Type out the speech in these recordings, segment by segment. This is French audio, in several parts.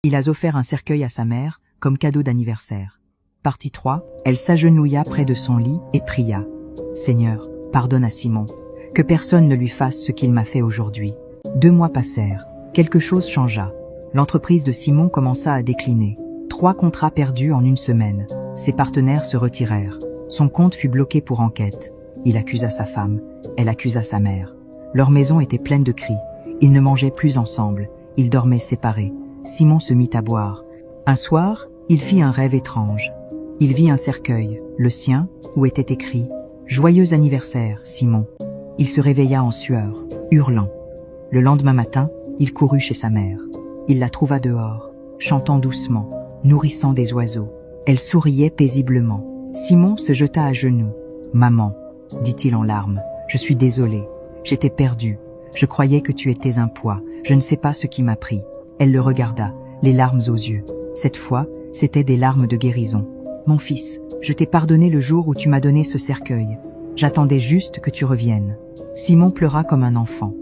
Il a offert un cercueil à sa mère, comme cadeau d'anniversaire. Partie 3, elle s'agenouilla près de son lit et pria. « Seigneur, pardonne à Simon, que personne ne lui fasse ce qu'il m'a fait aujourd'hui. » 2 mois passèrent, quelque chose changea. L'entreprise de Simon commença à décliner. 3 contrats perdus en 1 semaine. Ses partenaires se retirèrent. Son compte fut bloqué pour enquête. Il accusa sa femme, elle accusa sa mère. Leur maison était pleine de cris. Ils ne mangeaient plus ensemble, ils dormaient séparés. Simon se mit à boire. Un soir, il fit un rêve étrange. Il vit un cercueil, le sien, où était écrit « Joyeux anniversaire, Simon ». Il se réveilla en sueur, hurlant. Le lendemain matin, il courut chez sa mère. Il la trouva dehors, chantant doucement, nourrissant des oiseaux. Elle souriait paisiblement. Simon se jeta à genoux. « Maman, dit-il en larmes, je suis désolé. J'étais perdu. Je croyais que tu étais un poids. Je ne sais pas ce qui m'a pris. » Elle le regarda, les larmes aux yeux. Cette fois, c'étaient des larmes de guérison. « Mon fils, je t'ai pardonné le jour où tu m'as donné ce cercueil. J'attendais juste que tu reviennes. » Simon pleura comme un enfant.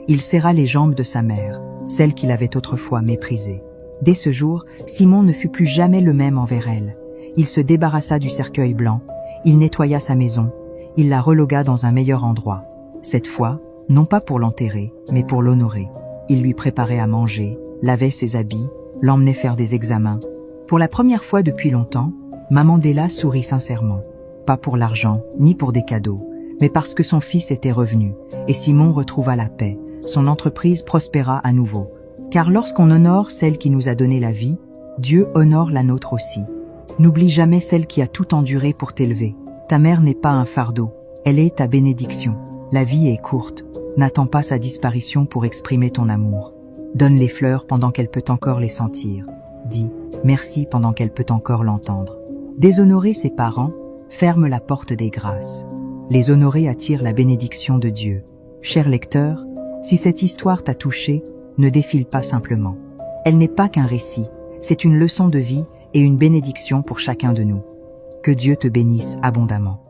Il serra les jambes de sa mère, celle qu'il avait autrefois méprisée. Dès ce jour, Simon ne fut plus jamais le même envers elle. Il se débarrassa du cercueil blanc, il nettoya sa maison, il la relogua dans un meilleur endroit. Cette fois, non pas pour l'enterrer, mais pour l'honorer. Il lui préparait à manger, lavait ses habits, l'emmenait faire des examens. Pour la première fois depuis longtemps, maman Della sourit sincèrement. Pas pour l'argent, ni pour des cadeaux, mais parce que son fils était revenu, et Simon retrouva la paix. Son entreprise prospéra à nouveau. Car lorsqu'on honore celle qui nous a donné la vie, Dieu honore la nôtre aussi. N'oublie jamais celle qui a tout enduré pour t'élever. Ta mère n'est pas un fardeau, elle est ta bénédiction. La vie est courte, n'attends pas sa disparition pour exprimer ton amour. Donne les fleurs pendant qu'elle peut encore les sentir. Dis merci pendant qu'elle peut encore l'entendre. Déshonorer ses parents ferme la porte des grâces. Les honorer attire la bénédiction de Dieu. Cher lecteur, si cette histoire t'a touché, ne défile pas simplement. Elle n'est pas qu'un récit, c'est une leçon de vie et une bénédiction pour chacun de nous. Que Dieu te bénisse abondamment.